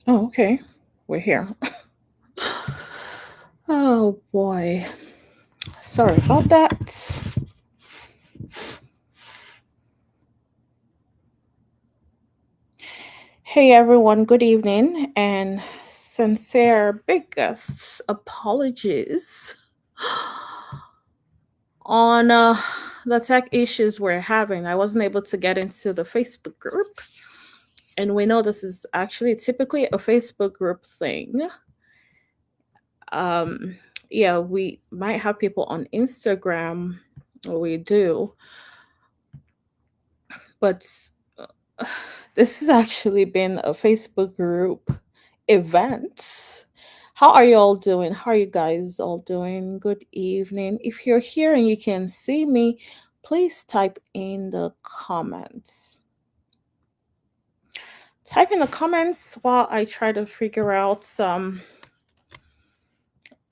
Oh, okay. We're here. Oh boy. Sorry about that. Hey everyone, good evening and sincere biggest apologies on the tech issues we're having. I wasn't able to get into the Facebook group, and we know this is actually typically a Facebook group thing. Um, yeah, we might have people on Instagram, or we do, but uh, this has actually been a Facebook group event. How are you all doing? How are you guys all doing? Good evening. If you're here and you can see me, please type in the comments. Type in the comments while I try to figure out some.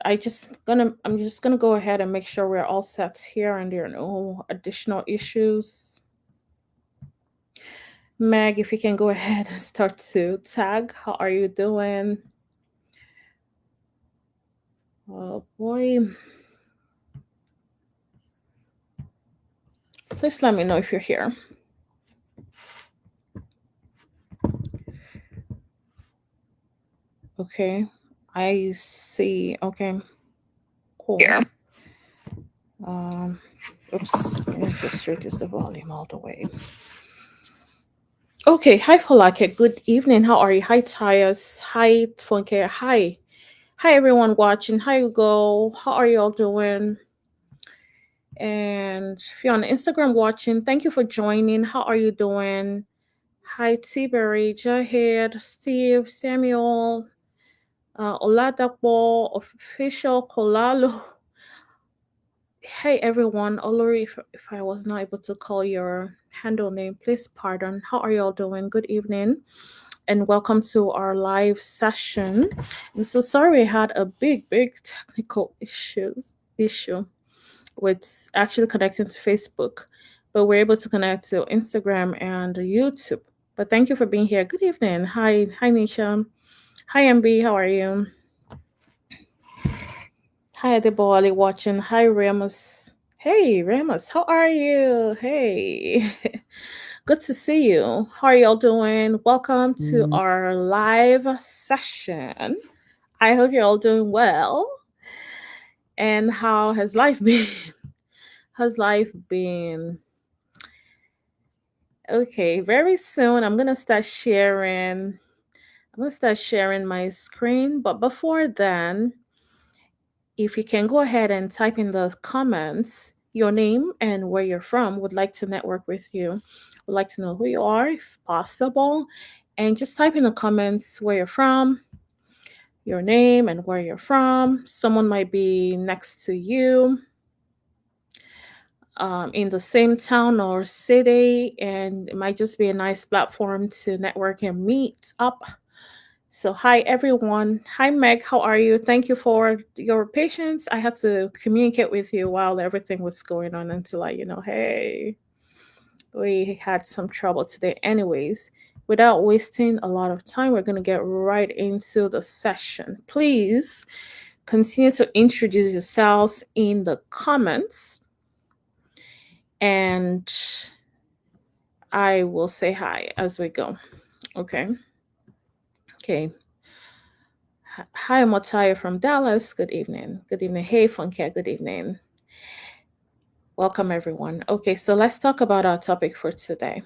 I'm just gonna go ahead and make sure we're all set here and there are no additional issues. Meg, if you can go ahead and start to tag. How are you doing? Oh boy. Please let me know if you're here. Okay. I see. Okay. Cool. Here. Um oops. I need to reduce the volume all the way. Okay, hi Falake. Good evening. How are you? Hi Tyus. Hi Funke. Hi. Hi everyone watching. Hi Hugo. How are you all doing? And if you're on Instagram watching, thank you for joining. How are you doing? Hi Tiberi, Jahid, Steve, Samuel, Oladapo, Official Kolalo. Hey everyone, Olori, if I was not able to call your handle name, please pardon. How are you all doing? Good evening and welcome to our live session. I'm so sorry we had a big technical issue with actually connecting to Facebook, but we're able to connect to Instagram and YouTube. But thank you for being here. Good evening. Hi Nisha. Hi MB, how are you? Hi Adebowale watching. Hi Ramus. Hey Ramus, how are you? Hey. Good to see you. How are y'all doing? Welcome to our live session. I hope you're all doing well. And how has life been? How's life been? Okay, very soon I'm gonna start sharing my screen. But before then, if you can go ahead and type in the comments your name and where you're from, would like to network with you, would like to know who you are if possible. And just type in the comments where you're from, your name and where you're from. Someone might be next to you in the same town or city, and it might just be a nice platform to network and meet up. So, hi everyone. Hi Meg, how are you? Thank you for your patience. I had to communicate with you while everything was going on until hey, we had some trouble today. Anyways, without wasting a lot of time, we're going to get right into the session. Please continue to introduce yourselves in the comments, and I will say hi as we go. Okay. Okay. Hi, Motaya from Dallas. Good evening. Good evening. Hey, Funke. Good evening. Welcome, everyone. Okay, so let's talk about our topic for today.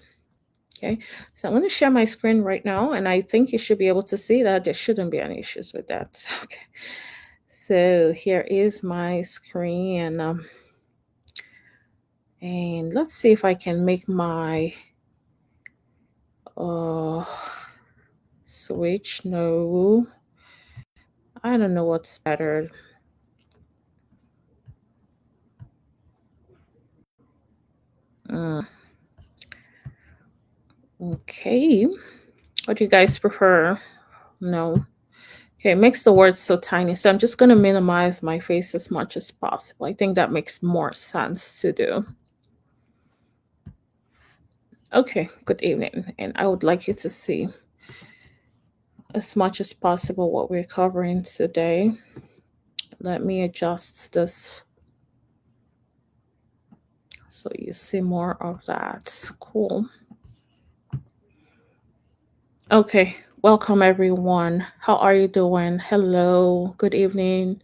Okay, so I'm going to share my screen right now, and I think you should be able to see that. There shouldn't be any issues with that. Okay, so here is my screen, and let's see if I can make my uh switch. No, I don't know what's better. Mm, okay, what do you guys prefer? No. Okay, it makes the words so tiny. So I'm just going to minimize my face as much as possible. I think that makes more sense to do. Okay, good evening. And I would like you to see as much as possible what we're covering today. Let me adjust this so you see more of that. Cool. Okay, welcome everyone. How are you doing? Hello, good evening.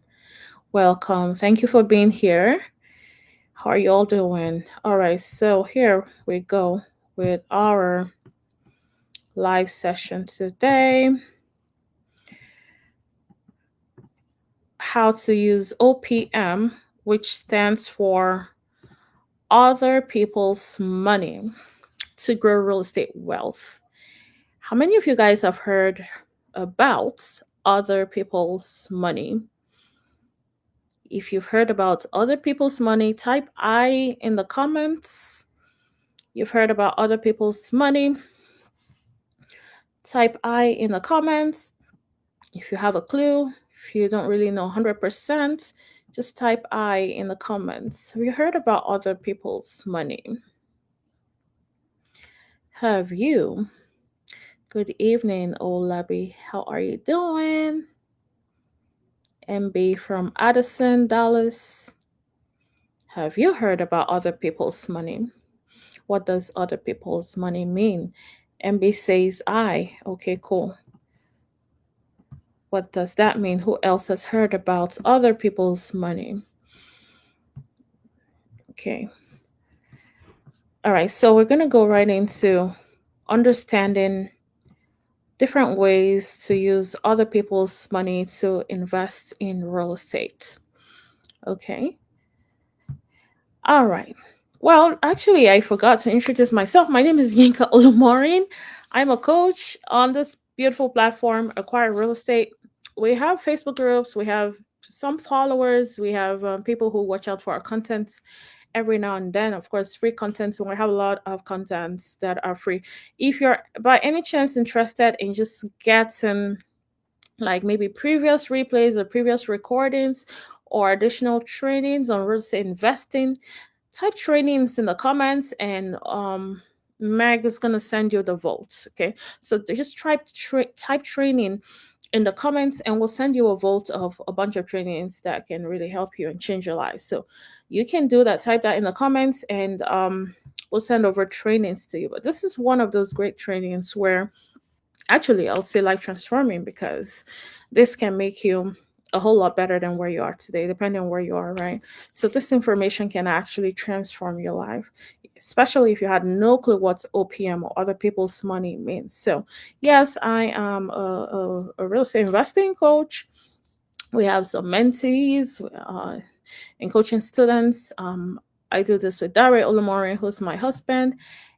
Welcome. Thank you for being here. How are you all doing? All right, so here we go with our live session today. How to use OPM, which stands for other people's money, to grow real estate wealth. How many of you guys have heard about other people's money? If you've heard about other people's money, type I in the comments. You've heard about other people's money, type I in the comments. If you have a clue, if you don't really know 100%, just type I in the comments. Have you heard about other people's money? Have you? Good evening, Olabi. How are you doing? MB from Addison, Dallas. Have you heard about other people's money? What does other people's money mean? MB says I. Okay, cool. What does that mean? Who else has heard about other people's money? Okay. All right, so we're going to go right into understanding different ways to use other people's money to invest in real estate. Okay. All right. Well, actually, I forgot to introduce myself. My name is Yinka Olumorin. I'm a coach on this beautiful platform, Acquire Real Estate. We have Facebook groups, we have some followers, we have people who watch out for our content every now and then. Of course, free content. So we have a lot of contents that are free. If you're by any chance interested in just getting like maybe previous replays or previous recordings or additional trainings on real estate investing, type trainings in the comments and Meg is going to send you the votes. Okay, so just type training in the comments and we'll send you a vote of a bunch of trainings that can really help you and change your life. So you can do that, type that in the comments and we'll send over trainings to you. But this is one of those great trainings where actually I'll say life transforming, because this can make you a whole lot better than where you are today, depending on where you are, right? So this information can actually transform your life, especially if you had no clue what OPM or other people's money means. So yes, I am a real estate investing coach. We have some mentees and coaching students. I do this with Dare Olumori, who's my husband,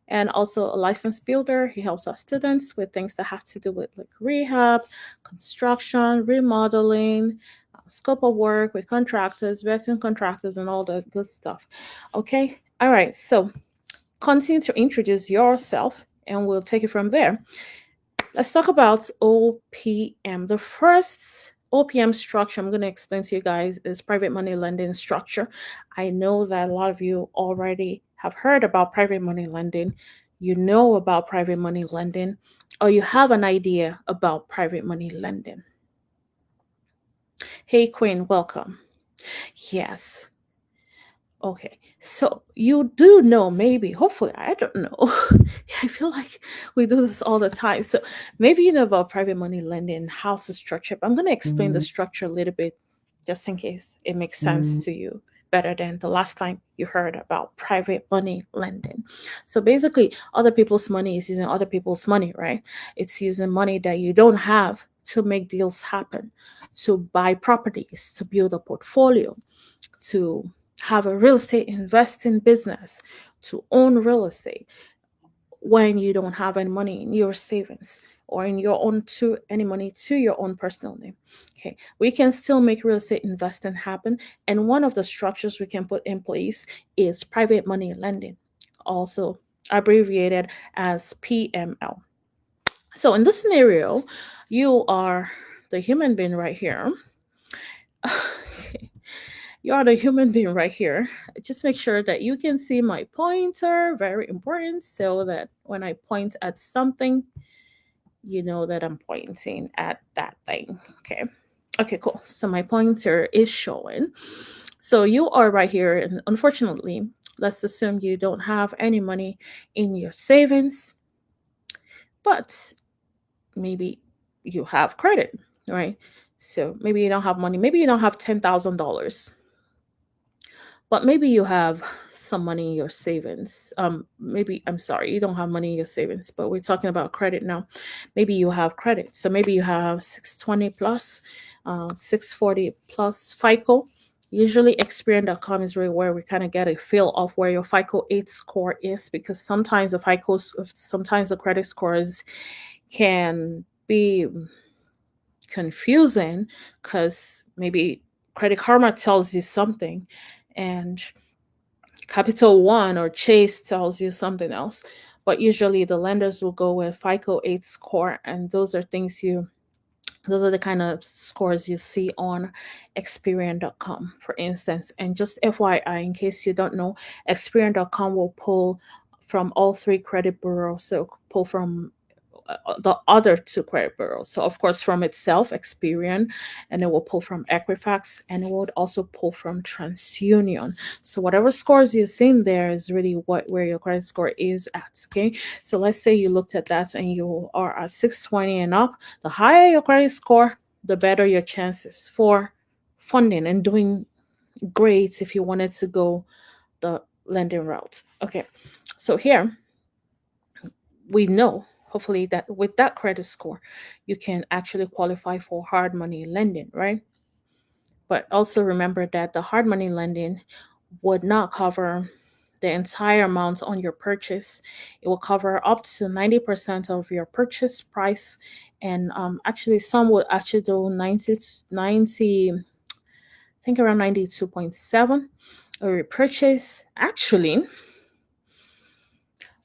and also a licensed builder. He helps our students with things that have to do with like rehab, construction, remodeling, scope of work with contractors, vetting contractors, and all that good stuff. Okay, all right. So continue to introduce yourself, and we'll take it from there. Let's talk about OPM. The first OPM structure I'm going to explain to you guys is private money lending structure. I know that a lot of you already have heard about private money lending. You know about private money lending, or you have an idea about private money lending. Hey, Queen, welcome. Yes. Okay, so you do know, maybe, hopefully, I don't know. I feel like we do this all the time. So maybe you know about private money lending, how to structure. But I'm going to explain the structure a little bit, just in case it makes sense to you better than the last time you heard about private money lending. So basically, other people's money is using other people's money, right? It's using money that you don't have to make deals happen, to buy properties, to build a portfolio, to have a real estate investing business, to own real estate when you don't have any money in your savings or in your own to any money to your own personal name. Okay, we can still make real estate investing happen, and one of the structures we can put in place is private money lending, also abbreviated as PML. So in this scenario, you are the human being right here. You are the human being right here. Just make sure that you can see my pointer, very important, so that when I point at something, you know that I'm pointing at that thing. Okay. Okay, cool. So my pointer is showing. So you are right here, and unfortunately, let's assume you don't have any money in your savings, but maybe you have credit, right? So maybe you don't have money. Maybe you don't have $10,000, but maybe you have some money in your savings. Maybe, I'm sorry, you don't have money in your savings, but we're talking about credit now. Maybe you have credit. So maybe you have 620 plus, 640 plus FICO. Usually Experian.com is really where we kind of get a feel of where your FICO 8 score is, because sometimes the credit scores can be confusing, because maybe Credit Karma tells you something and Capital One or Chase tells you something else. But usually the lenders will go with FICO 8 score, and those are the kind of scores you see on Experian.com, for instance. And just FYI, in case you don't know, Experian.com will pull from all three credit bureaus. So pull from the other two credit bureaus. So of course from itself, Experian, and it will pull from Equifax, and it will also pull from TransUnion. So whatever scores you're seeing there is really where your credit score is at. Okay. So let's say you looked at that and you are at 620 and up. The higher your credit score, the better your chances for funding and doing great if you wanted to go the lending route. Okay. So here we know hopefully that with that credit score you can actually qualify for hard money lending, right? But also remember that the hard money lending would not cover the entire amount on your purchase. It will cover up to 90% of your purchase price, and actually some would actually do 90, I think around 92.7 or your purchase. Actually,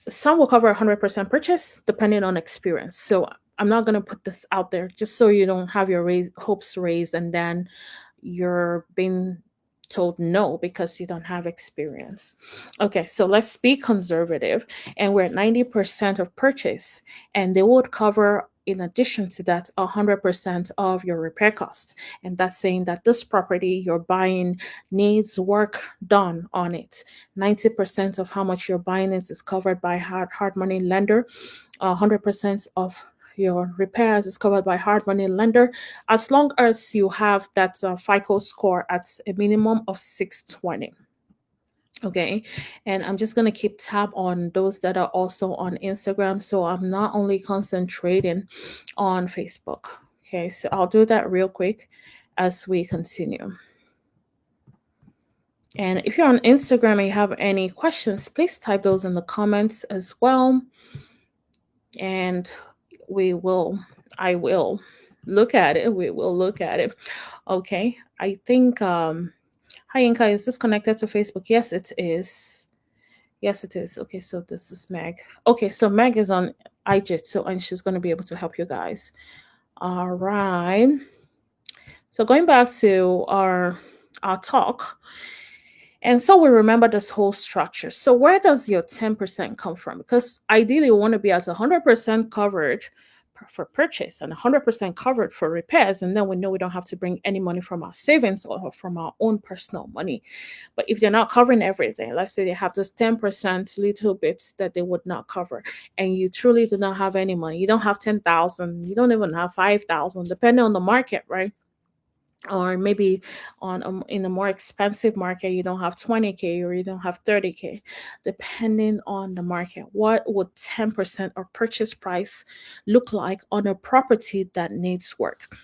some will cover 100% purchase depending on experience. So I'm not going to put this out there just so you don't have your hopes raised and then you're being told no because you don't have experience. Okay, so let's be conservative, and we're at 90% of purchase, and they would cover in addition to that 100% of your repair costs. And that's saying that this property you're buying needs work done on it. 90% of how much you're buying is covered by hard money lender. 100% of your repairs is covered by hard money lender, as long as you have that FICO score at a minimum of 620. Okay, and I'm just going to keep tab on those that are also on Instagram, so I'm not only concentrating on Facebook. Okay, so I'll do that real quick as we continue. And if you're on Instagram and you have any questions, please type those in the comments as well. And I will look at it. We will look at it. Okay. I think, hi, Inka, is this connected to Facebook? Yes, it is. Yes, it is. Okay, so this is Meg. Okay, so Meg is on IG, and she's going to be able to help you guys. All right. So going back to our talk, and so we remember this whole structure. So where does your 10% come from? Because ideally we want to be at 100% covered for purchase and 100% covered for repairs. And then we know we don't have to bring any money from our savings or from our own personal money. But if they're not covering everything, let's say they have this 10% little bits that they would not cover, and you truly do not have any money, you don't have 10,000, you don't even have 5,000, depending on the market, right? Or maybe in a more expensive market you don't have 20K or you don't have 30K, depending on the market. What would 10% of purchase price look like on a property that needs work?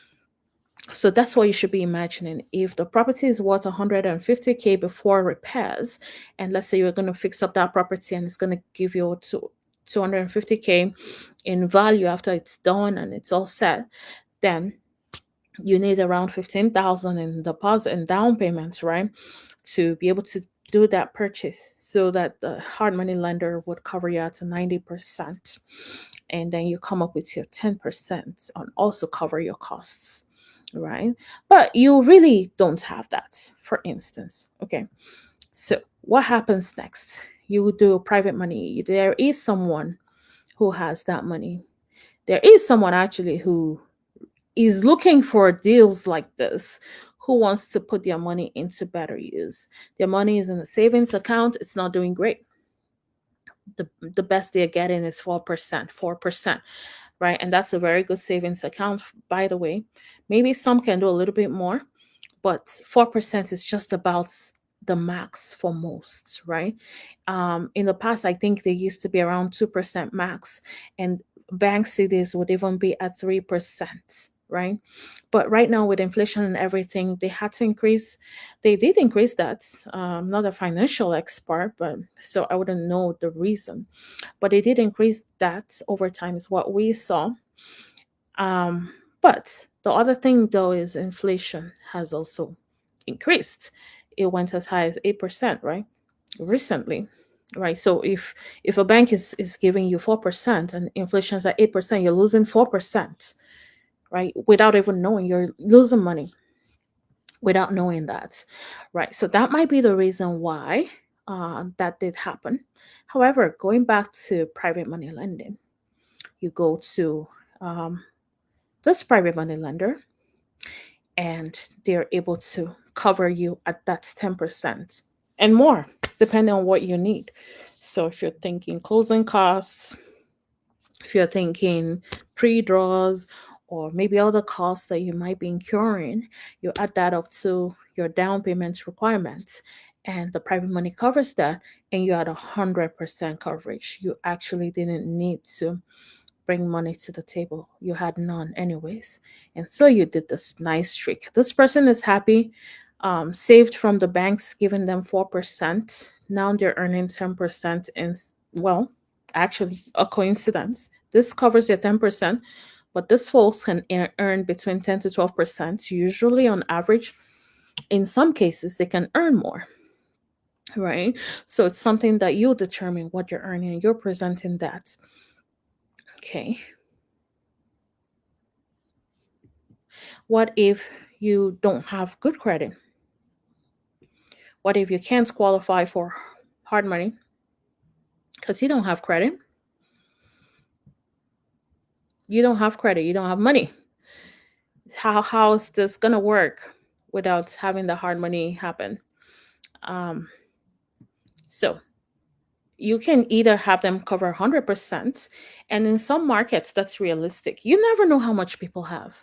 So that's what you should be imagining. If the property is worth 150K before repairs, and let's say you're going to fix up that property and it's going to give you 250K in value after it's done and it's all set, then you need around 15,000 in deposit and down payments, right? To be able to do that purchase, so that the hard money lender would cover you at 90%. And then you come up with your 10% and also cover your costs, right? But you really don't have that, for instance. Okay. So what happens next? You do private money. There is someone who has that money. There is someone actually who is looking for deals like this, who wants to put their money into better use. Their money is in a savings account, it's not doing great. The best they're getting is 4%, 4%, right? And that's a very good savings account, by the way. Maybe some can do a little bit more, but 4% is just about the max for most, right? In the past, I think they used to be around 2% max, and bank CDs would even be at 3%, right? But right now, with inflation and everything, they had to increase. They did increase that. I'm not a financial expert, but so I wouldn't know the reason. But they did increase that over time, is what we saw. But the other thing, though, is inflation has also increased. It went as high as 8%, right? Recently, right? So if a bank is giving you 4% and inflation's at 8%, you're losing 4%, right? Without even knowing, you're losing money without knowing that, right? So that might be the reason why that did happen. However, going back to private money lending, you go to um, this private money lender, and they're able to cover you at that 10% and more, depending on what you need. So if you're thinking closing costs, if you're thinking pre-draws, or maybe other costs that you might be incurring, you add that up to your down payment requirements, and the private money covers that, and you had 100% coverage. You actually didn't need to bring money to the table. You had none, anyways. And so you did this nice trick. This person is happy, saved from the banks, giving them 4%. Now they're earning 10%. And, well, actually, a coincidence. This covers your 10%, but this folks can earn between 10 to 12%, usually on average. In some cases, they can earn more, right? So it's something that you determine what you're earning. You're presenting that. Okay. What if you don't have good credit? What if you can't qualify for hard money because you don't have credit? You don't have credit, you don't have money. How's this gonna work without having the hard money happen? Um, so you can either have them cover 100%, and in some markets that's realistic. You never know how much people have.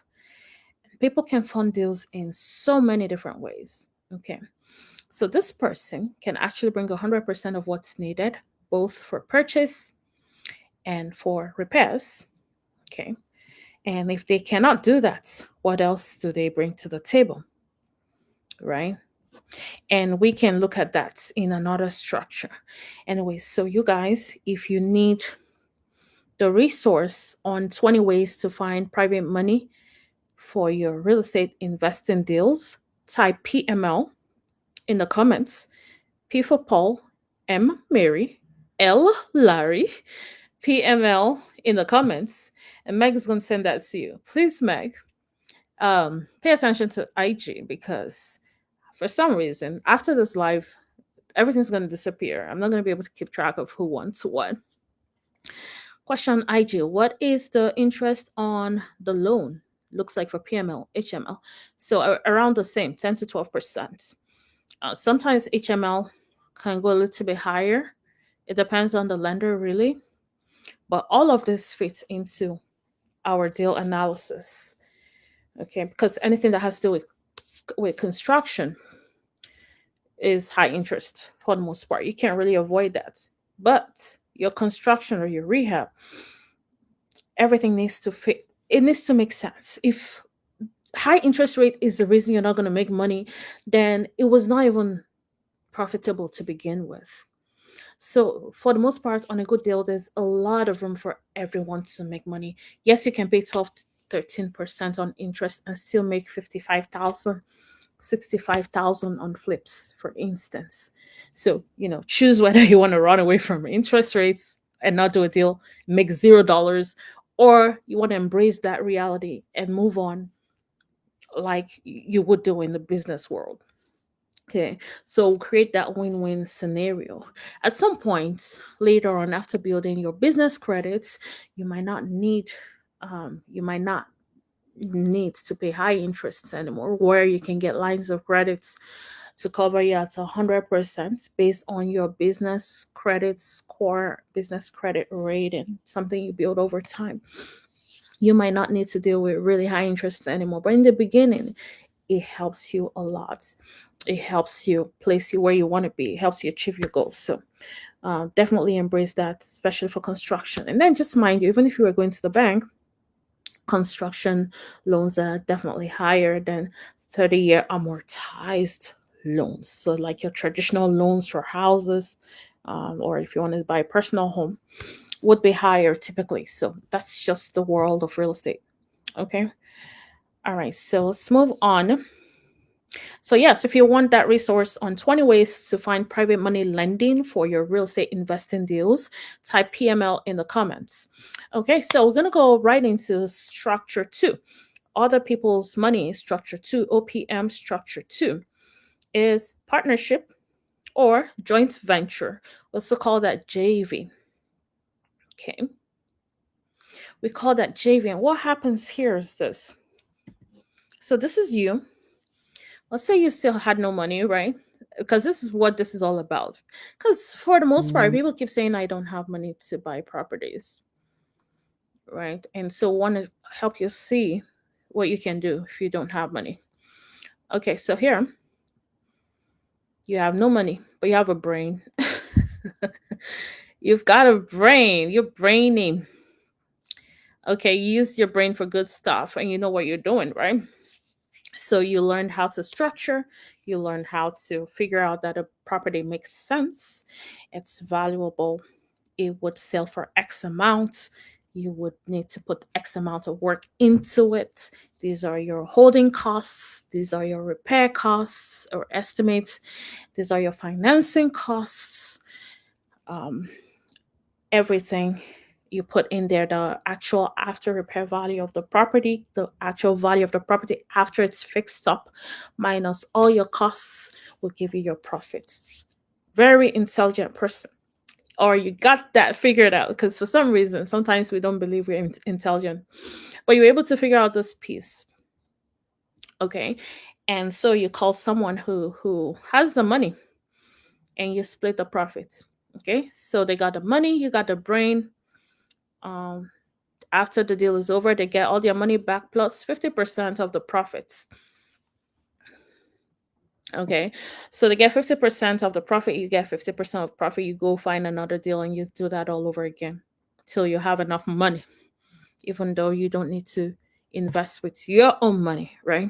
People can fund deals in so many different ways. Okay. So this person can actually bring 100% of what's needed, both for purchase and for repairs. Okay. And if they cannot do that, what else do they bring to the table? Right. And we can look at that in another structure. Anyway, so you guys, if you need the resource on 20 ways to find private money for your real estate investing deals, type PML in the comments. P for Paul, M Mary, L Larry, PML in the comments, and Meg is going to send that to you. Please, Meg, pay attention to IG, because for some reason, after this live, everything's going to disappear. I'm not going to be able to keep track of who wants what. Question IG: what is the interest on the loan? Looks like for PML, HML. So around the same, 10 to 12%. Sometimes HML can go a little bit higher. It depends on the lender, really. But all of this fits into our deal analysis. Okay, because anything that has to do with construction is high interest for the most part. You can't really avoid that. But your construction or your rehab, everything needs to fit. It needs to make sense. If high interest rate is the reason you're not going to make money, then it was not even profitable to begin with. So, for the most part, on a good deal, there's a lot of room for everyone to make money. Yes, you can pay 12 to 13% on interest and still make 55,000, 65,000 on flips, for instance. So, choose whether you want to run away from interest rates and not do a deal, make $0, or you want to embrace that reality and move on like you would do in the business world. Okay, so create that win win scenario. At some point later on, after building your business credits, you might not need You might not need to pay high interests anymore, where you can get lines of credits to cover you at 100% based on your business credit score, business credit rating, something you build over time. You might not need to deal with really high interests anymore, but in the beginning, it helps you a lot. It helps you place you where you want to be. It helps you achieve your goals. So definitely embrace that, especially for construction. And then just mind you, even if you were going to the bank, construction loans are definitely higher than 30-year amortized loans. So, like your traditional loans for houses, or if you want to buy a personal home, would be higher typically. So, that's just the world of real estate. Okay. All right. So, let's move on. So, yes, if you want that resource on 20 ways to find private money lending for your real estate investing deals, type PML in the comments. Okay, so we're going to go right into structure two. Other people's money structure two, OPM structure two, is partnership or joint venture. Let's call that JV. Okay, we call that JV. And what happens here is this. So, this is you. Let's say you still had no money, right? Because this is what this is all about. Because for the most part, people keep saying, I don't have money to buy properties, right? And so, want to help you see what you can do if you don't have money. Okay, so here you have no money, but you have a brain. You've got a brain. You're braining. Okay, you use your brain for good stuff and you know what you're doing, right? So you learned how to structure, you learned how to figure out that a property makes sense, it's valuable, it would sell for X amount, you would need to put X amount of work into it. These are your holding costs, these are your repair costs or estimates, these are your financing costs, um, everything you put in there, the actual after repair value of the property, the actual value of the property after it's fixed up, minus all your costs, will give you your profits. Very intelligent person. Or you got that figured out, because for some reason, sometimes we don't believe we're intelligent, but you're able to figure out this piece. Okay. And so you call someone who has the money and you split the profits. Okay. So they got the money, you got the brain. Um, After the deal is over, they get all their money back plus 50% of the profits. Okay. So they get 50% of the profit, you get 50% of profit, you go find another deal and you do that all over again till you have enough money, even though you don't need to invest with your own money, right?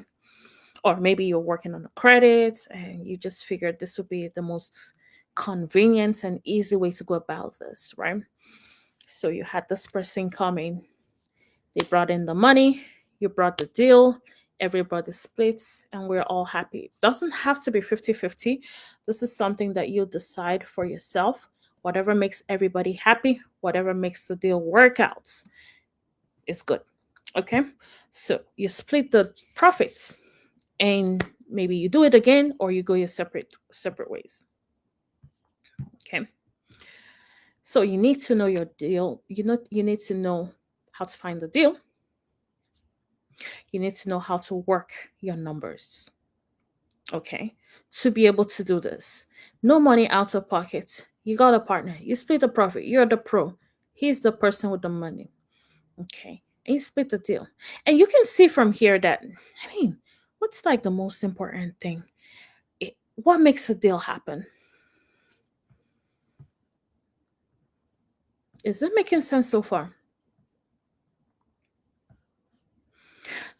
Or maybe you're working on the credits and you just figured this would be the most convenient and easy way to go about this, right? So you had this person coming. They brought in the money, you brought the deal, everybody splits, and we're all happy. It doesn't have to be 50-50. This is something that you decide for yourself. Whatever makes everybody happy, whatever makes the deal work out is good. Okay? So you split the profits and maybe you do it again or you go your separate ways. Okay? So you need to know your deal. You need to know how to find the deal. You need to know how to work your numbers, okay, to be able to do this. No money out of pocket. You got a partner. You split the profit. You're the pro. He's the person with the money, okay. And you split the deal. And you can see from here that, I mean, what's like the most important thing? What makes a deal happen? Is it making sense so far?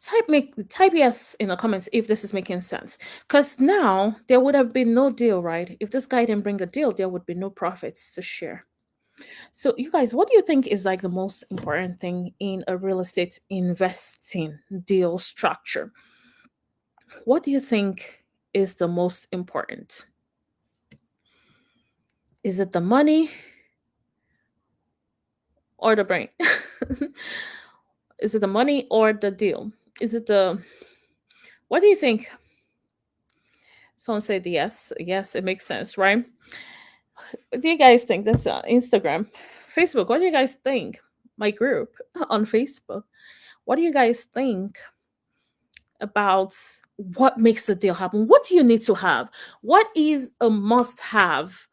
Type yes in the comments if this is making sense. Because now there would have been no deal, right? If this guy didn't bring a deal, there would be no profits to share. So you guys, what do you think is like the most important thing in a real estate investing deal structure? What do you think is the most important? Is it the money or the brain? Is it the money or the deal? Is it the What do you think? Someone said yes. Yes, it makes sense, right? What do you guys think? That's Instagram. Facebook, what do you guys think? my group on Facebook. What do you guys think about what makes a deal happen? What do you need to have? What is a must have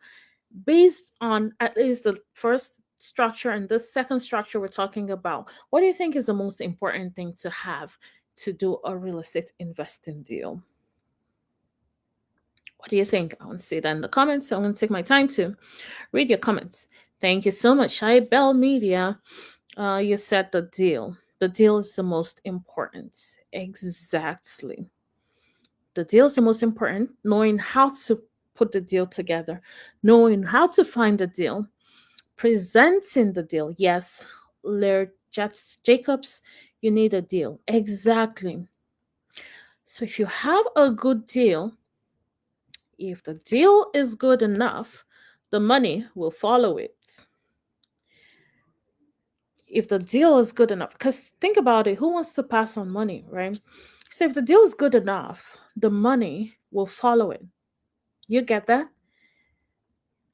based on at least the first structure and the second structure we're talking about? What do you think is the most important thing to have to do a real estate investing deal? What do you think? I want to see that in the comments. So I'm going to take my time to read your comments. Thank you so much. Hi, Bell Media. You said the deal. The deal is the most important. Exactly. The deal is the most important. Knowing how to put the deal together, knowing how to find the deal, presenting the deal. Yes, Laird Jacobs, you need a deal. Exactly. So if you have a good deal, if the deal is good enough, the money will follow it. If the deal is good enough, because think about it, who wants to pass on money, right? So if the deal is good enough, the money will follow it. You get that?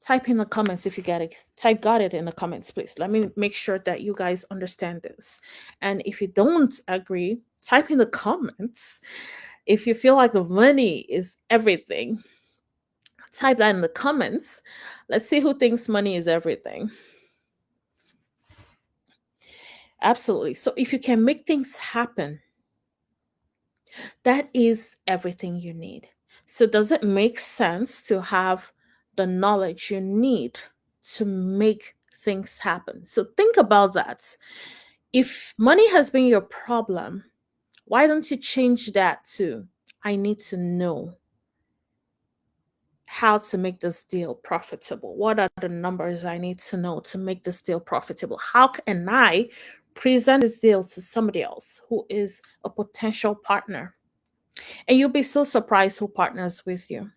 Type in the comments if you get it. Type got it in the comments, please. Let me make sure that you guys understand this. And if you don't agree, type in the comments. If you feel like the money is everything, type that in the comments. Let's see who thinks money is everything. Absolutely. So if you can make things happen, that is everything you need. So does it make sense to have the knowledge you need to make things happen? So think about that. If money has been your problem, why don't you change that to I need to know how to make this deal profitable? What are the numbers I need to know to make this deal profitable? How can I present this deal to somebody else who is a potential partner? And you'll be so surprised who partners with you,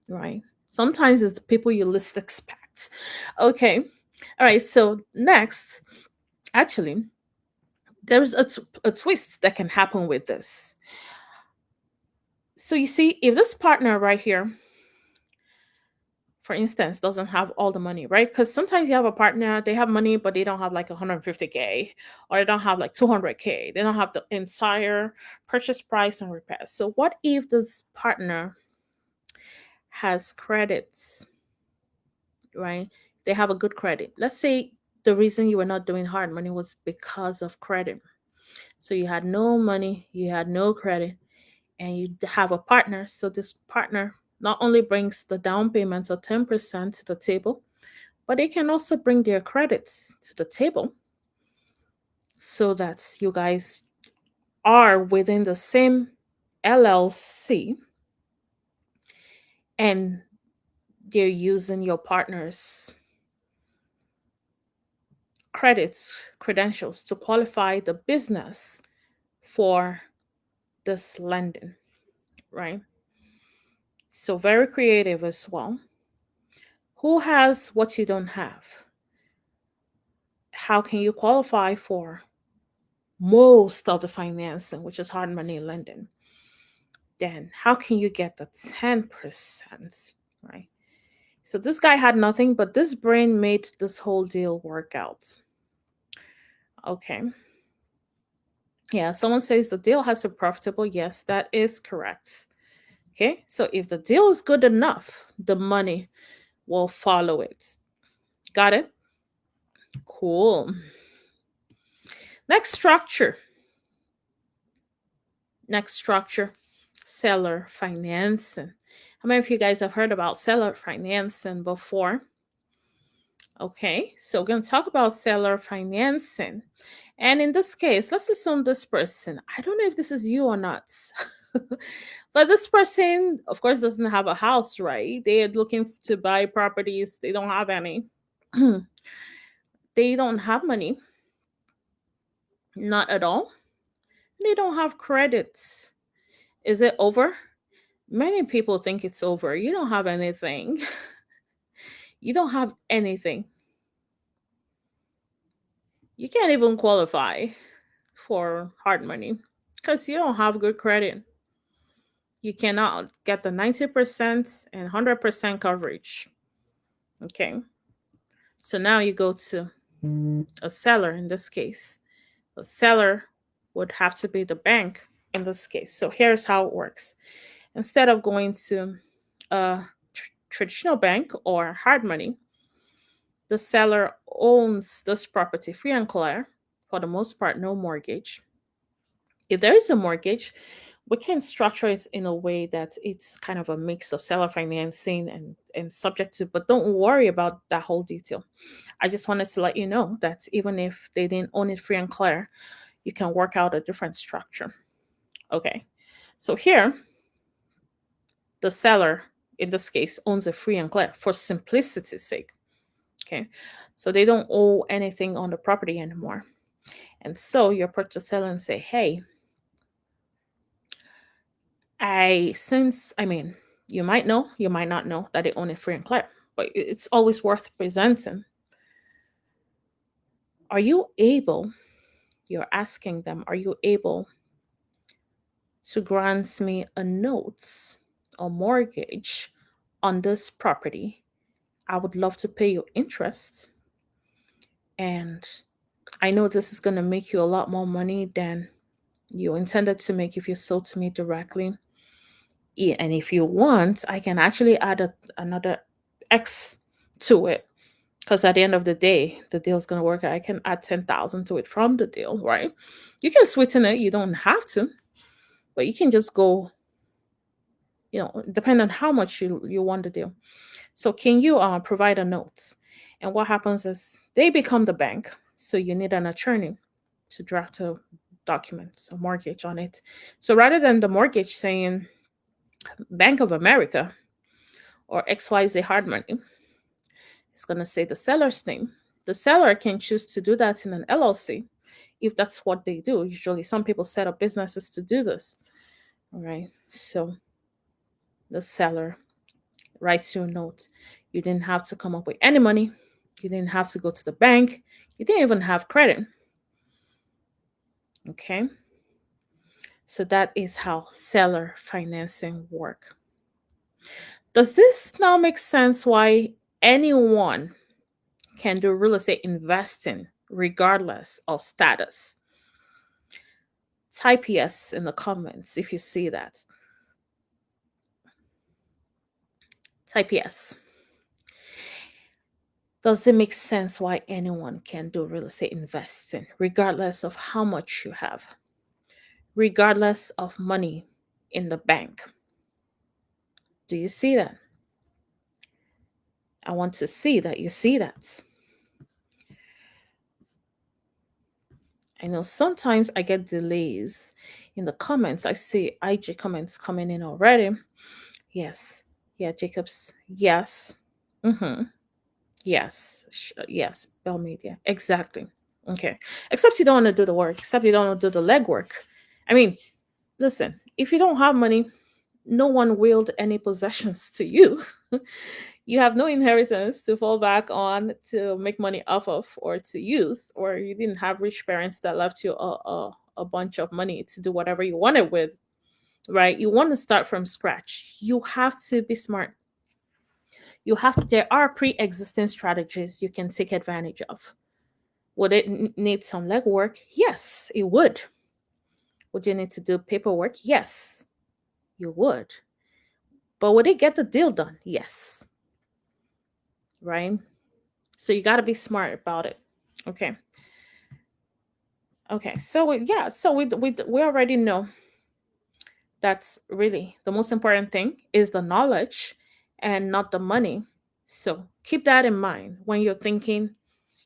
right? Sometimes it's the people you least expect. Okay. All right. So next, actually, there's a twist that can happen with this. So you see, if this partner right here, for instance, doesn't have all the money, right? Because sometimes you have a partner, they have money, but they don't have like 150K, or they don't have like 200K. They don't have the entire purchase price and repairs. So what if this partner has credits, right? They have a good credit. Let's say the reason you were not doing hard money was because of credit. So you had no money, you had no credit, and you have a partner. So this partner not only brings the down payment of 10% to the table, but they can also bring their credits to the table so that you guys are within the same LLC and they're using your partner's credits, credentials to qualify the business for this lending, right? So, very creative as well. Who has what you don't have? How can you qualify for most of the financing, which is hard money lending? Then, how can you get the 10%, right? So, this guy had nothing, but this brain made this whole deal work out. Okay. Yeah, someone says the deal has to be profitable. Yes, that is correct. Okay, so if the deal is good enough, the money will follow it. Got it? Cool. Next structure. Next structure, seller financing. How many of you guys have heard about seller financing before? Okay, so we're going to talk about seller financing. And in this case, let's assume this person, I don't know if this is you or not, but this person, of course, doesn't have a house, right? They are looking to buy properties, they don't have any. They don't have money, not at all. They don't have credits. Is it over? Many people think it's over. You don't have anything. You don't have anything. You can't even qualify for hard money because you don't have good credit. You cannot get the 90% and 100% coverage. Okay. So now you go to a seller in this case. The seller would have to be the bank in this case. So here's how it works. Instead of going to a traditional bank or hard money, the seller owns this property free and clear, for the most part, no mortgage. If there is a mortgage, we can structure it in a way that it's kind of a mix of seller financing and subject to, but don't worry about that whole detail. I just wanted to let you know that even if they didn't own it free and clear, you can work out a different structure. Okay. So here, the seller, in this case, owns it free and clear for simplicity's sake. Okay. So they don't owe anything on the property anymore. And so you approach the seller and say, hey, you might know, you might not know that they own it free and clear, but it's always worth presenting. Are you able, you're asking them, are you able to grant me a note or mortgage on this property? I would love to pay you interest. And I know this is going to make you a lot more money than you intended to make if you sold to me directly. Yeah, and if you want, I can actually add another X to it. Because at the end of the day, the deal's going to work. I can add 10,000 to it from the deal, right? You can sweeten it. You don't have to, but you can just go, depend on how much you want the deal. So can you provide a note? And what happens is they become the bank. So you need an attorney to draft a document, a mortgage on it. So rather than the mortgage saying Bank of America or XYZ hard money, it's going to say the seller's name. The seller can choose to do that in an LLC if that's what they do. Usually, some people set up businesses to do this. All right. So the seller writes you a note. You didn't have to come up with any money. You didn't have to go to the bank. You didn't even have credit. Okay. So that is how seller financing work. Does this now make sense why anyone can do real estate investing regardless of status? Type yes in the comments if you see that. Type yes. Does it make sense why anyone can do real estate investing regardless of how much you have? Regardless of money in the bank? Do you see that? I want to see that you see that. I know sometimes I get delays in the comments. I see IG comments coming in already. Yes. Yeah, Jacobs. Yes. Mm-hmm. Yes. Yes. Bell Media. Exactly. Okay. Except you don't want to do the work. Except you don't want to do the legwork. I mean, listen, if you don't have money, no one willed any possessions to you. You have no inheritance to fall back on to make money off of or to use, or you didn't have rich parents that left you a bunch of money to do whatever you wanted with, right? You want to start from scratch. You have to be smart. There are pre-existing strategies you can take advantage of. Would it need some legwork? Yes, it would. Would you need to do paperwork? Yes, you would. But would it get the deal done? Yes. Right? So you got to be smart about it. Okay. Okay. So we already know that's really the most important thing is the knowledge and not the money. So keep that in mind when you're thinking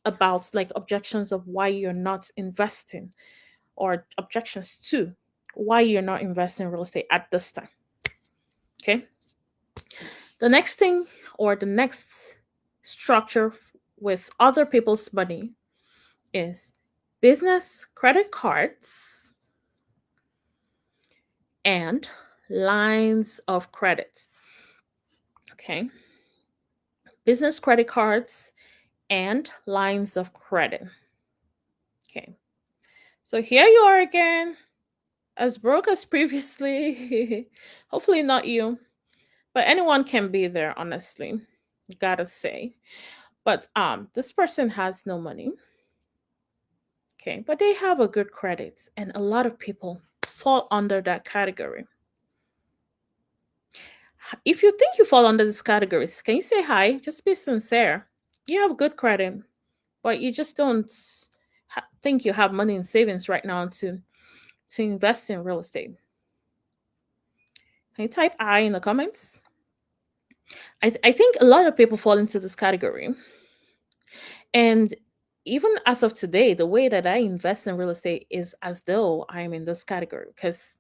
about like objections of why you're not investing or objections to why you're not investing in real estate at this time. Okay. The next thing or the next structure with other people's money is business credit cards and lines of credit. Okay. Business credit cards and lines of credit. Okay. So here you are again, as broke as previously. Hopefully, not you, but anyone can be there, honestly. Gotta say. But this person has no money, okay, but they have a good credit, and a lot of people fall under that category. If you think you fall under these categories, can you say hi? Just be sincere. You have good credit, but you just don't think you have money in savings right now to invest in real estate. Can you type I in the comments? I think a lot of people fall into this category. And even as of today, the way that I invest in real estate is as though I'm in this category because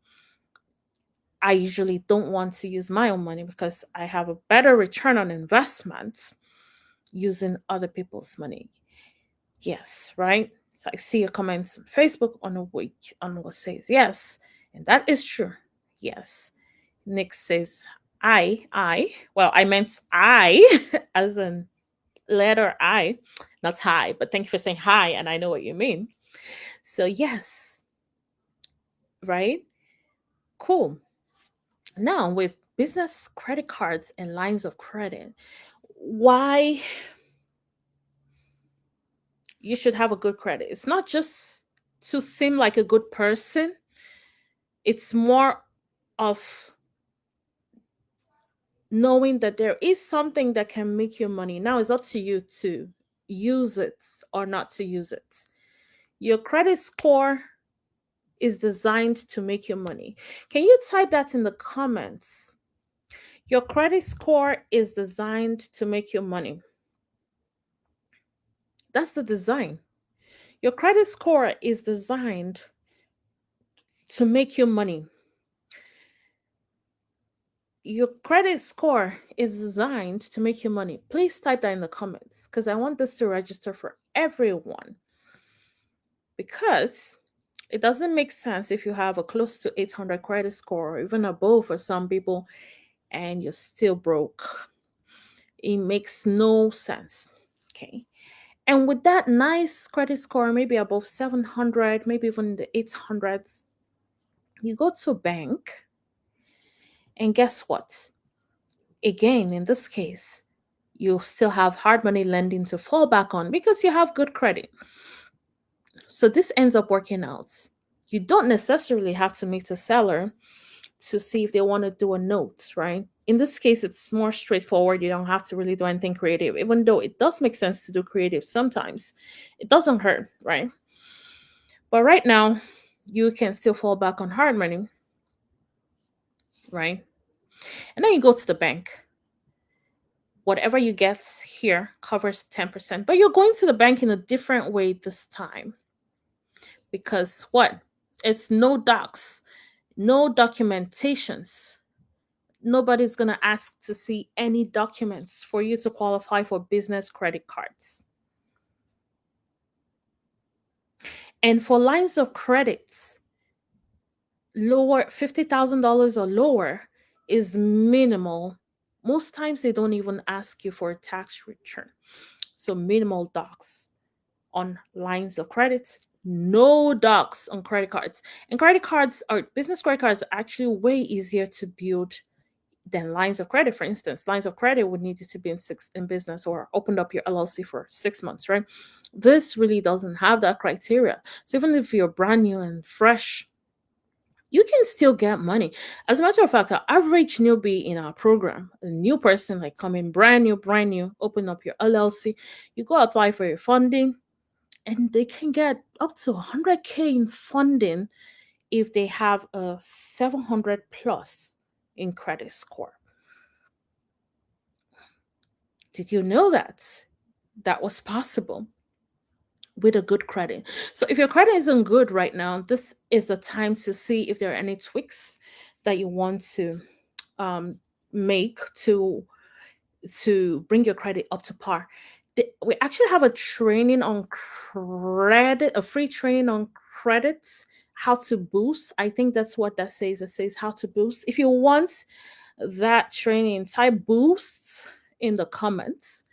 I usually don't want to use my own money because I have a better return on investments using other people's money. Yes, right? So I see your comments on Facebook on what says yes, and that is true. Yes. Nick says well, I meant I as in letter I, not hi, but thank you for saying hi, and I know what you mean. So yes, right? Cool. Now with business credit cards and lines of credit, why you should have a good credit. It's not just to seem like a good person, it's more of knowing that there is something that can make you money. Now it's up to you to use it or not to use it. Your credit score is designed to make you money. Can you type that in the comments? Your credit score is designed to make you money. That's the design. Your credit score is designed to make you money. Your credit score is designed to make you money. Please type that in the comments because I want this to register for everyone. Because it doesn't make sense if you have a close to 800 credit score or even above for some people and you're still broke. It makes no sense. Okay. And with that nice credit score, maybe above 700, maybe even in the 800s, you go to a bank and guess what? Again, in this case, you still have hard money lending to fall back on because you have good credit. So this ends up working out. You don't necessarily have to meet a seller to see if they want to do a note, right? In this case, it's more straightforward. You don't have to really do anything creative, even though it does make sense to do creative sometimes. It doesn't hurt, right? But right now, you can still fall back on hard money, right? And then you go to the bank. Whatever you get here covers 10%, but you're going to the bank in a different way this time because what? It's no docs, no documentations. Nobody's going to ask to see any documents for you to qualify for business credit cards. And for lines of credits, lower $50,000 or lower is minimal. Most times they don't even ask you for a tax return. So minimal docs on lines of credits, no docs on credit cards. And credit cards or business credit cards are actually way easier to build than lines of credit. For instance, lines of credit would need you to be in business or opened up your LLC for 6 months, right? This really doesn't have that criteria. So even if you're brand new and fresh, you can still get money. As a matter of fact, our average newbie in our program, a new person like coming brand new, open up your LLC, you go apply for your funding, and they can get up to 100K in funding if they have a 700 plus in credit score. Did you know that that was possible with a good credit? So if your credit isn't good right now, this is the time to see if there are any tweaks that you want to um, make to bring your credit up to par. We actually have a training on credit, a free training on credits, how to boost. I think that's what that says. It says how to boost. If you want that training, type boosts in the comments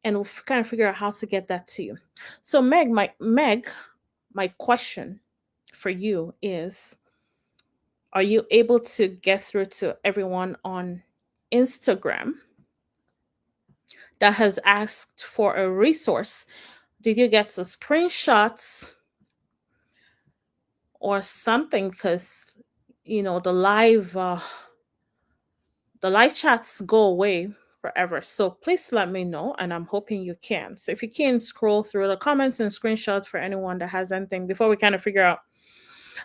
and we'll kind of figure out how to get that to you. So my question for you is, are you able to get through to everyone on Instagram? that has asked for a resource, did you get the screenshots or something? Because the live chats go away forever. So please let me know, and I'm hoping you can. So if you can scroll through the comments and screenshot for anyone that has anything before we kind of figure out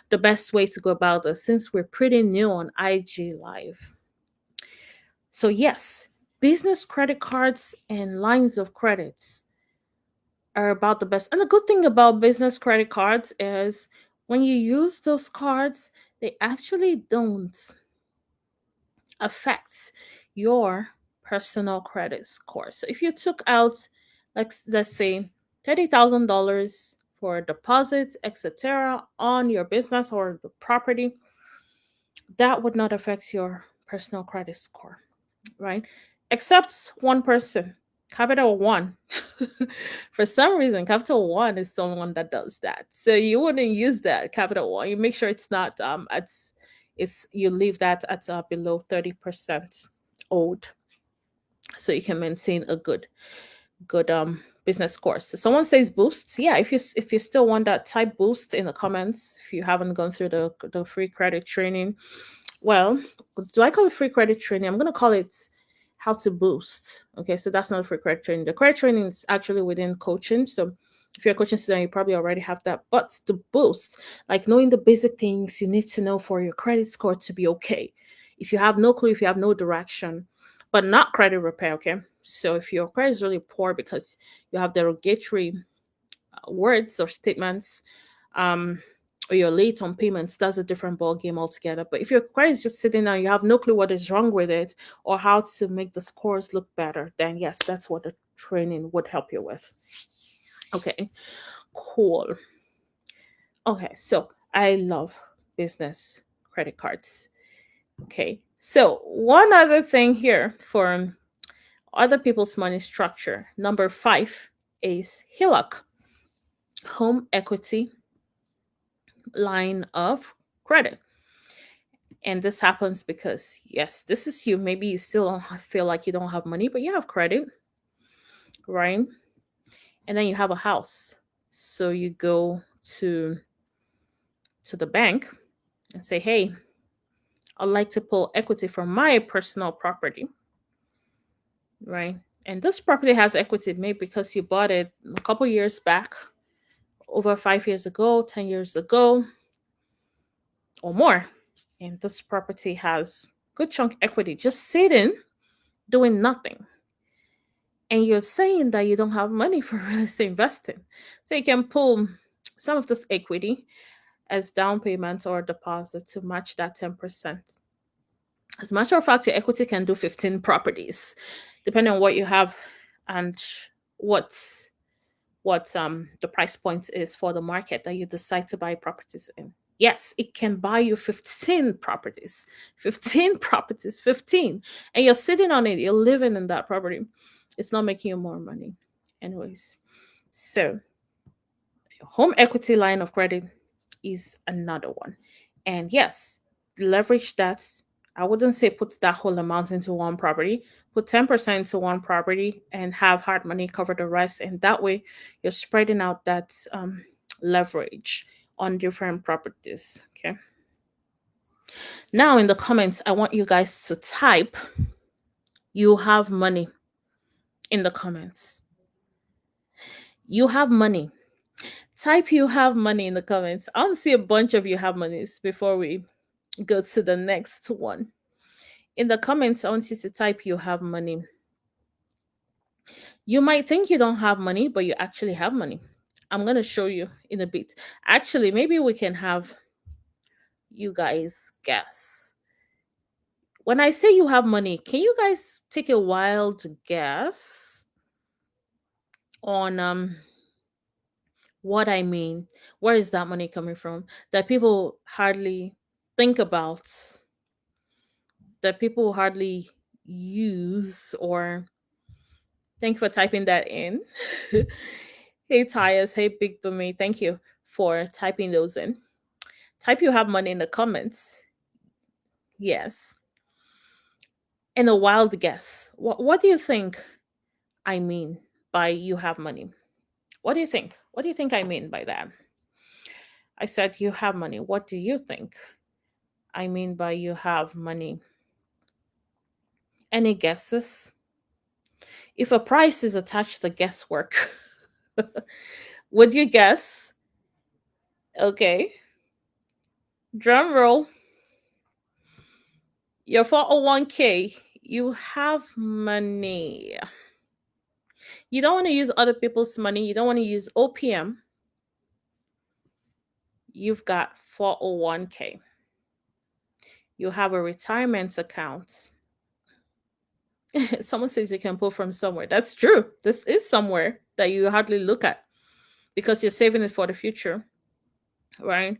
the best way to go about this, since we're pretty new on IG Live. So yes, business credit cards and lines of credits are about the best. And the good thing about business credit cards is when you use those cards, they actually don't affect your personal credit score. So if you took out, like, let's say $30,000 for deposits, etc., on your business or the property, that would not affect your personal credit score, right? Except one person, capital one. For some reason, capital one is someone that does that. So you wouldn't use that capital one. You make sure it's not it's you leave that at below 30% old, so you can maintain a good business score. So someone says boost. Yeah, if you still want that, type boost in the comments. If you haven't gone through the free credit training, well, do I call it free credit training? I'm gonna call it how to boost. Okay, so that's not a free credit training. The credit training is actually within coaching. So if you're a coaching student, you probably already have that. But to boost, like knowing the basic things you need to know for your credit score to be okay. If you have no clue, if you have no direction, but not credit repair, okay? So if your credit is really poor because you have derogatory words or statements, um, or you're late on payments, that's a different ball game altogether. But if your credit is just sitting there, you have no clue what is wrong with it or how to make the scores look better, then yes, that's what the training would help you with. Okay, cool. Okay, so I love business credit cards. Okay, so one other thing here for other people's money structure, number 5 is HELOC, home equity line of credit. And this happens because, yes, this is you. Maybe you still don't feel like you don't have money, but you have credit, right? And then you have a house. So you go to the bank and say, hey, I'd like to pull equity from my personal property, right? And this property has equity maybe because you bought it a couple years back, over 5 years ago, 10 years ago, or more. And this property has good chunk equity just sitting, doing nothing. And you're saying that you don't have money for real estate investing. So you can pull some of this equity as down payment or deposit to match that 10%. As a matter of fact, your equity can do 15 properties, depending on what you have and what's what the price point is for the market that you decide to buy properties in. Yes, it can buy you 15 properties. 15 properties, 15. And you're sitting on it, you're living in that property. It's not making you more money. Anyways, so home equity line of credit is another one. And yes, leverage that. I wouldn't say put that whole amount into one property. Put 10% into one property and have hard money cover the rest. And that way you're spreading out that leverage on different properties. Okay. Now in the comments, I want you guys to type you have money in the comments. You have money. Type you have money in the comments. I want to see a bunch of you have monies before we go to the next one. In the comments, I want you to type you have money. You might think you don't have money, but you actually have money. I'm going to show you in a bit. Actually, maybe we can have you guys guess. When I say you have money, can you guys take a wild guess on what I mean? Where is that money coming from that people hardly think about, that people hardly use? Or thank you for typing that in. Hey Tyus, hey Big Boomy, thank you for typing those in. Type you have money in the comments. Yes. And a wild guess. What do you think I mean by you have money? What do you think? What do you think I mean by that? I said you have money. What do you think I mean by you have money? Any guesses? If a price is attached to guesswork, would you guess? Okay. Drum roll. Your 401k, you have money. You don't want to use other people's money. You don't want to use OPM. You've got 401k. You have a retirement account. Someone says you can pull from somewhere. That's true. This is somewhere that you hardly look at because you're saving it for the future, right?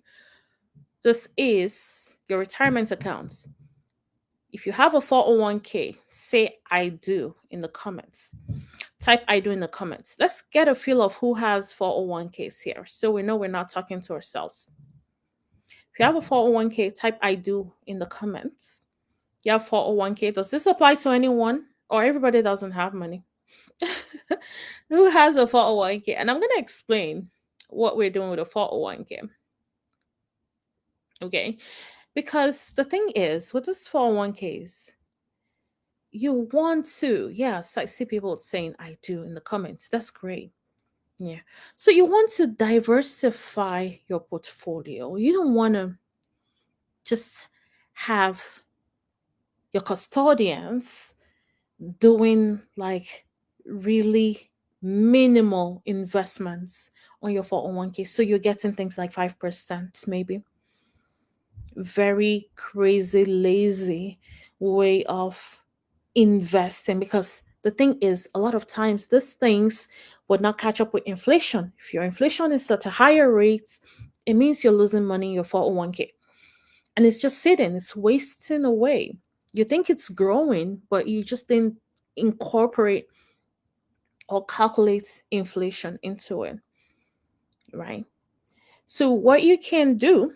This is your retirement account. If you have a 401k, say I do in the comments. Type I do in the comments. Let's get a feel of who has 401ks here so we know we're not talking to ourselves. If you have a 401k, type I do in the comments. You have 401k. Does this apply to anyone or everybody doesn't have money? Who has a 401k? And I'm going to explain what we're doing with a 401k. Okay. Because the thing is, with this 401ks, you want to, yes, I see people saying I do in the comments. That's great. Yeah. So you want to diversify your portfolio. You don't want to just have your custodians doing like really minimal investments on your 401k. So you're getting things like 5%, maybe. Very crazy, lazy way of investing because the thing is, a lot of times these things would not catch up with inflation. If your inflation is at a higher rate, it means you're losing money in your 401k. And it's just sitting, it's wasting away. You think it's growing, but you just didn't incorporate or calculate inflation into it, right? So, what you can do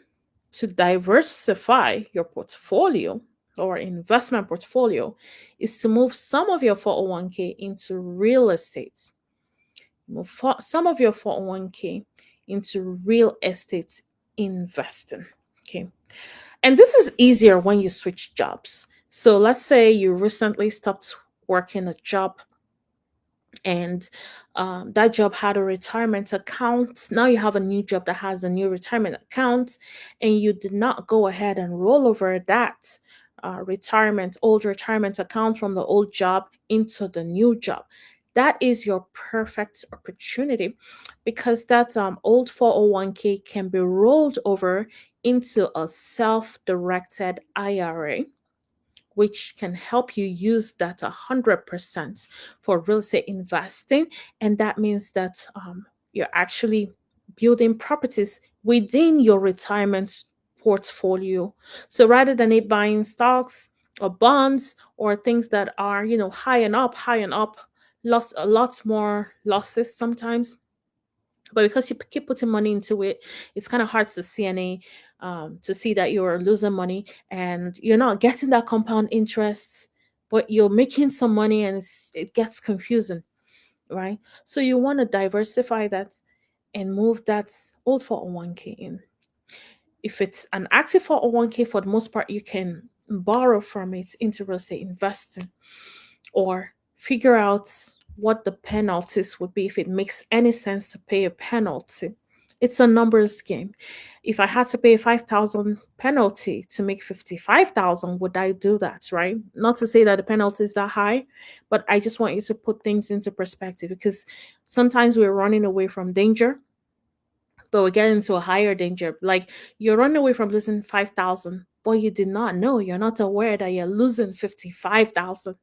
to diversify your portfolio or investment portfolio is to move some of your 401k into real estate. Some of your 401k into real estate investing. Okay. And this is easier when you switch jobs. So let's say you recently stopped working a job and that job had a retirement account. Now you have a new job that has a new retirement account, and you did not go ahead and roll over that old retirement account from the old job into the new job. That is your perfect opportunity because that old 401k can be rolled over into a self directed IRA, which can help you use that 100% for real estate investing. And that means that you're actually building properties within your retirement portfolio. So rather than it buying stocks or bonds or things that are, high and up, lost a lot more losses sometimes, but because you keep putting money into it, it's kind of hard to see to see that you're losing money and you're not getting that compound interest, but you're making some money and it gets confusing, right? So you want to diversify that and move that old 401k in. If it's an active 401k, for the most part, you can borrow from it into real estate investing or figure out what the penalties would be if it makes any sense to pay a penalty. It's a numbers game. If I had to pay a 5,000 penalty to make 55,000, would I do that, right? Not to say that the penalty is that high, but I just want you to put things into perspective because sometimes we're running away from danger, but we get into a higher danger. Like you're running away from losing 5,000, but you did not know, you're not aware that you're losing 55,000,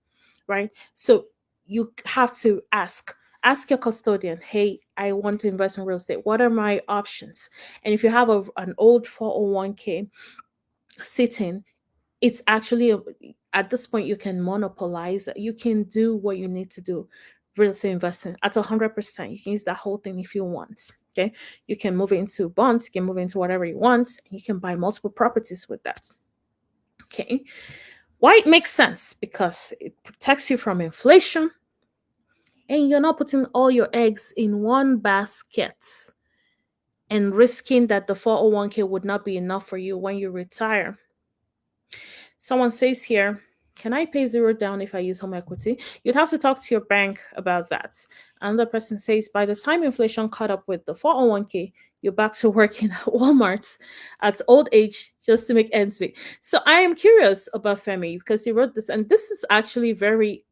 right? So you have to ask your custodian, hey, I want to invest in real estate. What are my options? And if you have an old 401k sitting, it's actually at this point you can monopolize it. You can do what you need to do. Real estate investing at 100%. You can use that whole thing if you want. Okay, you can move it into bonds. You can move it into whatever you want. You can buy multiple properties with that. Okay, why it makes sense? Because it protects you from inflation. And you're not putting all your eggs in one basket and risking that the 401k would not be enough for you when you retire. Someone says here, can I pay zero down if I use home equity? You'd have to talk to your bank about that. Another person says, by the time inflation caught up with the 401k, you're back to working at Walmart at old age just to make ends meet. So I am curious about Femi because he wrote this, and this is actually very,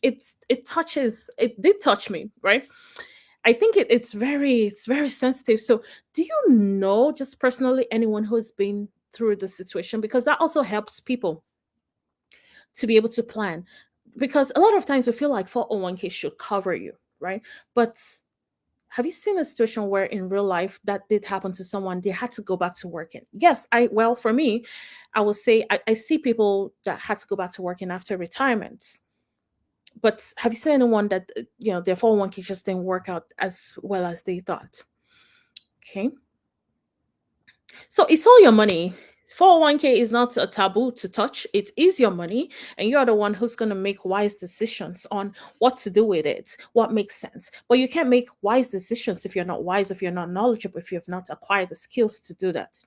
it did touch me, right? I think it's very sensitive. So do you know just personally anyone who has been through the situation? Because that also helps people to be able to plan. Because a lot of times we feel like 401k should cover you, right? But have you seen a situation where in real life that did happen to someone? They had to go back to working. Yes, well, for me, I will say I see people that had to go back to working after retirement. But have you seen anyone that their 401k just didn't work out as well as they thought? Okay. So it's all your money. 401k is not a taboo to touch. It is your money, and you're the one who's going to make wise decisions on what to do with it, what makes sense. But you can't make wise decisions if you're not wise, if you're not knowledgeable, if you have not acquired the skills to do that.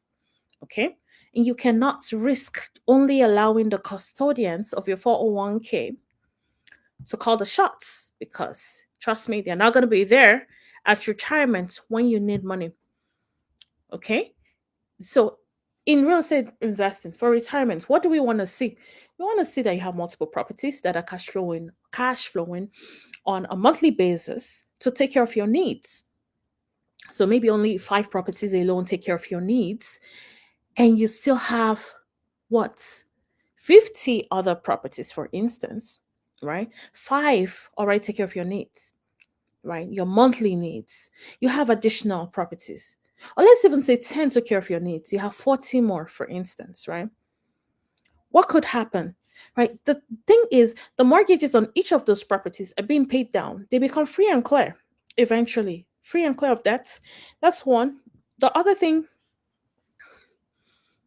Okay? And you cannot risk only allowing the custodians of your 401k to call the shots because, trust me, they're not going to be there at retirement when you need money. Okay? So, in real estate investing for retirement, what do we want to see? We want to see that you have multiple properties that are cash flowing on a monthly basis to take care of your needs. So maybe only 5 properties alone take care of your needs, and you still have what 50 other properties, for instance, right? Five already take care of your needs, right? Your monthly needs. You have additional properties. Or let's even say 10 took care of your needs. You have 40 more, for instance, right? What could happen? Right? The thing is, the mortgages on each of those properties are being paid down. They become free and clear eventually. Free and clear of debt. That's one. The other thing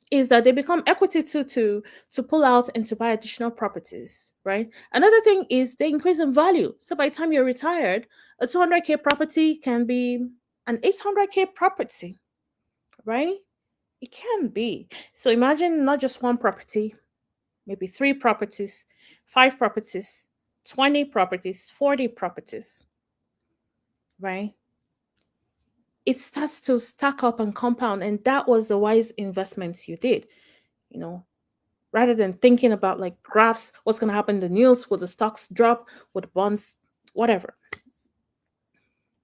is that they become equity to pull out and to buy additional properties, right? Another thing is they increase in value. So by the time you're retired, a 200k property can be an 800k property, right? It can be. So imagine not just one property, maybe 3 properties, 5 properties, 20 properties, 40 properties, right? It starts to stack up and compound, and that was the wise investments you did, you know, rather than thinking about like graphs, what's going to happen in the news, will the stocks drop, will the bonds, whatever.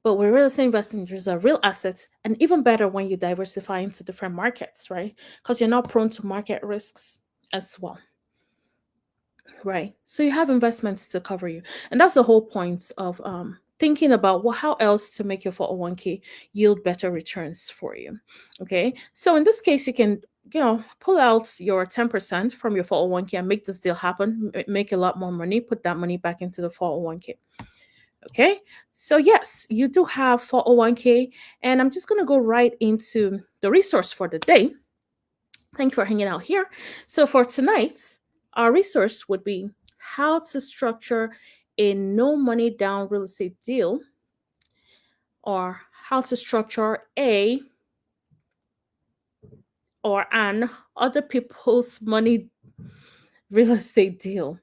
But with real estate investing, there's a real assets, and even better when you diversify into different markets, right? Because you're not prone to market risks as well. Right. So you have investments to cover you. And that's the whole point of thinking about how else to make your 401k yield better returns for you. Okay. So in this case, you can, pull out your 10% from your 401k and make this deal happen, make a lot more money, put that money back into the 401k. Okay. So yes, you do have 401k. And I'm just going to go right into the resource for the day. Thank you for hanging out here. So for tonight, our resource would be how to structure a no money down real estate deal, or how to structure a or an other people's money real estate deal.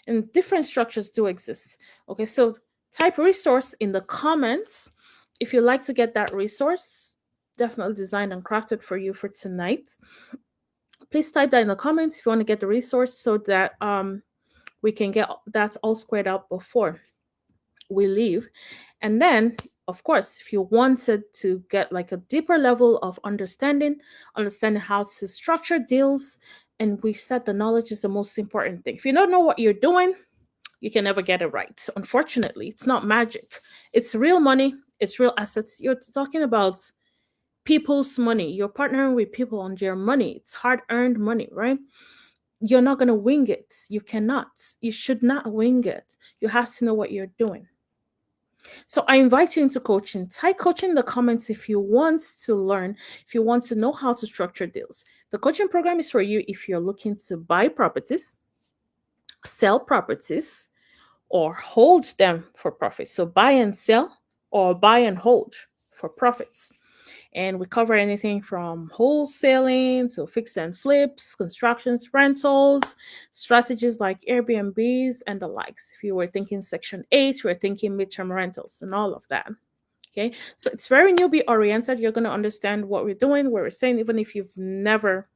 And different structures do exist. Okay, so type resource in the comments if you like to get that resource, definitely designed and crafted for you for tonight. Please type that in the comments if you want to get the resource so that we can get that all squared out before we leave. And then, of course, if you wanted to get like a deeper level of understanding how to structure deals, and we said the knowledge is the most important thing. If you don't know what you're doing, you can never get it right. Unfortunately, it's not magic. It's real money, it's real assets. You're talking about people's money. You're partnering with people on their money. It's hard earned money, right? You're not going to wing it. You cannot. You should not wing it. You have to know what you're doing. So I invite you into coaching. Type coaching in the comments if you want to learn, if you want to know how to structure deals. The coaching program is for you if you're looking to buy properties, sell properties, or hold them for profit. So buy and sell or buy and hold for profits. And we cover anything from wholesaling to fix and flips, constructions, rentals, strategies like Airbnbs and the likes. If you were thinking Section 8, we're thinking midterm rentals and all of that. Okay, so it's very newbie oriented. You're going to understand what we're doing, what we're saying, even if you've never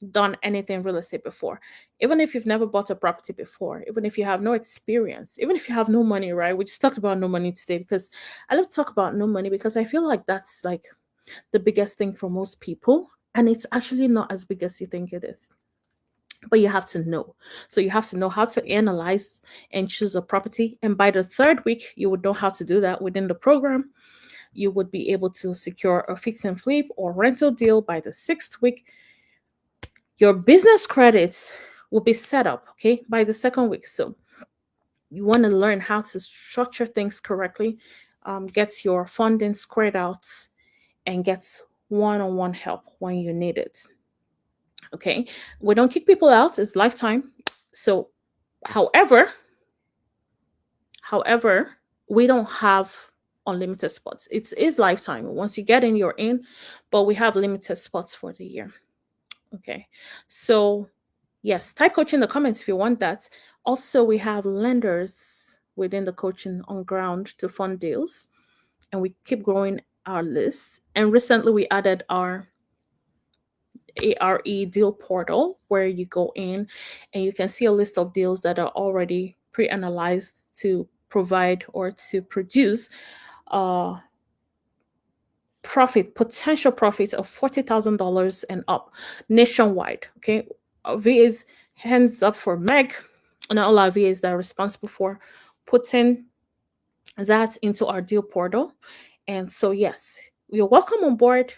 done anything real estate before, even if you've never bought a property before, even if you have no experience, even if you have no money, right? We just talked about no money today because I love to talk about no money because I feel like that's like the biggest thing for most people. And it's actually not as big as you think it is. But you have to know. So you have to know how to analyze and choose a property. And by the third week, you would know how to do that within the program. You would be able to secure a fix and flip or rental deal by the sixth week. Your business credits will be set up, okay, by the second week. So you want to learn how to structure things correctly, get your funding squared out, and get one-on-one help when you need it. Okay, we don't kick people out; it's lifetime. So, however, however, we don't have unlimited spots. It is lifetime. Once you get in, you're in, but we have limited spots for the year. Okay, so yes, type coach in the comments if you want that. Also, we have lenders within the coaching on ground to fund deals, and we keep growing our list. And recently, we added our ARE deal portal where you go in and you can see a list of deals that are already pre-analyzed to provide or to produce uh potential profit of $40,000 and up nationwide. Okay. VAs, hands up for Meg and all our VAs that are responsible for putting that into our deal portal. And so yes, you're welcome on board.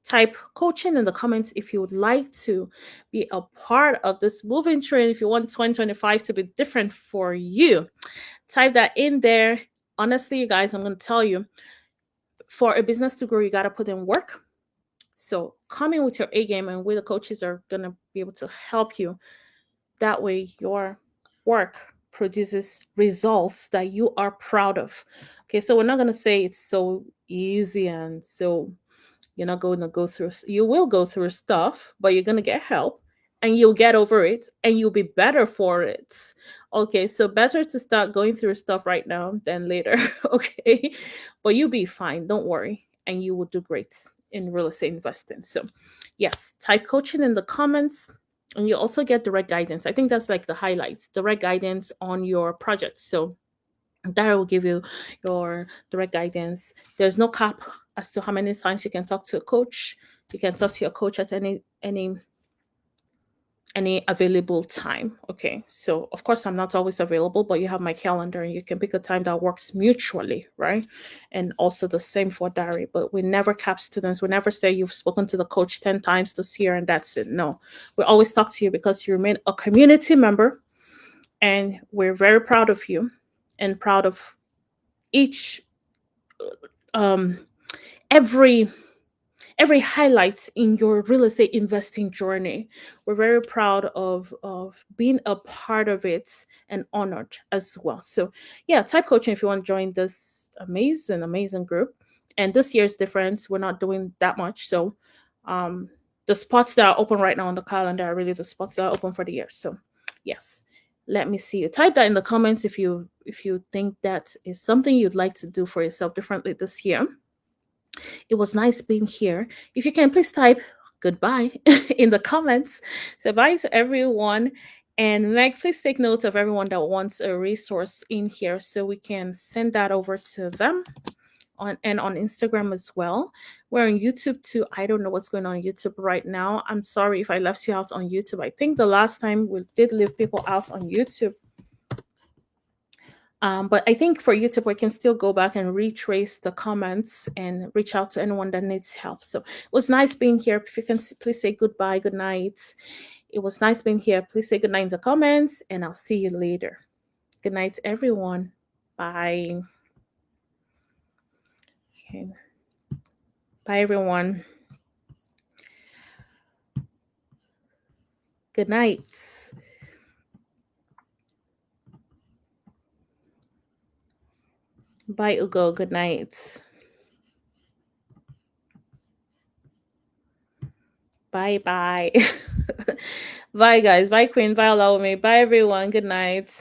Type coaching in the comments if you would like to be a part of this moving train. If you want 2025 to be different for you, type that in there. Honestly, you guys, I'm going to tell you, for a business to grow, you got to put in work. So come in with your A game, and we, the coaches, are going to be able to help you. That way, your work produces results that you are proud of. Okay, so we're not going to say it's so easy and so you're not going to go through, you will go through stuff, but you're going to get help and you'll get over it and you'll be better for it. Okay, so better to start going through stuff right now than later. Okay, but you'll be fine. Don't worry. And you will do great in real estate investing. So, yes, type coaching in the comments. And you also get direct guidance. I think that's like the highlights, direct guidance on your project. So, that will give you your direct guidance. There's no cap as to how many times you can talk to a coach. You can talk to your coach at any available time. Okay, so of course I'm not always available, but you have my calendar and you can pick a time that works mutually, right? And also the same for diary. But we never cap students. We never say you've spoken to the coach 10 times this year and that's it. No, we always talk to you because you remain a community member, and we're very proud of you and proud of each um every every highlight in your real estate investing journey. We're very proud of being a part of it and honored as well. So yeah, type coaching if you want to join this amazing group. And this year is different. We're not doing that much. So um the spots that are open right now on the calendar are really the spots that are open for the year. So yes, let me see you. Type that in the comments if you think that is something you'd like to do for yourself differently this year. It was nice being here. If you can, please type goodbye in the comments. So bye to everyone. And Meg, please take note of everyone that wants a resource in here so we can send that over to them on Instagram as well. We're on YouTube too. I don't know what's going on YouTube right now. I'm sorry if I left you out on YouTube. I think the last time we did leave people out on YouTube. But I think for YouTube, we can still go back and retrace the comments and reach out to anyone that needs help. So it was nice being here. If you can please say goodbye, good night. It was nice being here. Please say good night in the comments, and I'll see you later. Good night, everyone. Bye. Okay. Bye, everyone. Good night. Bye, Ugo. Good night. Bye bye. Bye, guys. Bye, Queen. Bye, Allow Me. Bye, everyone. Good night.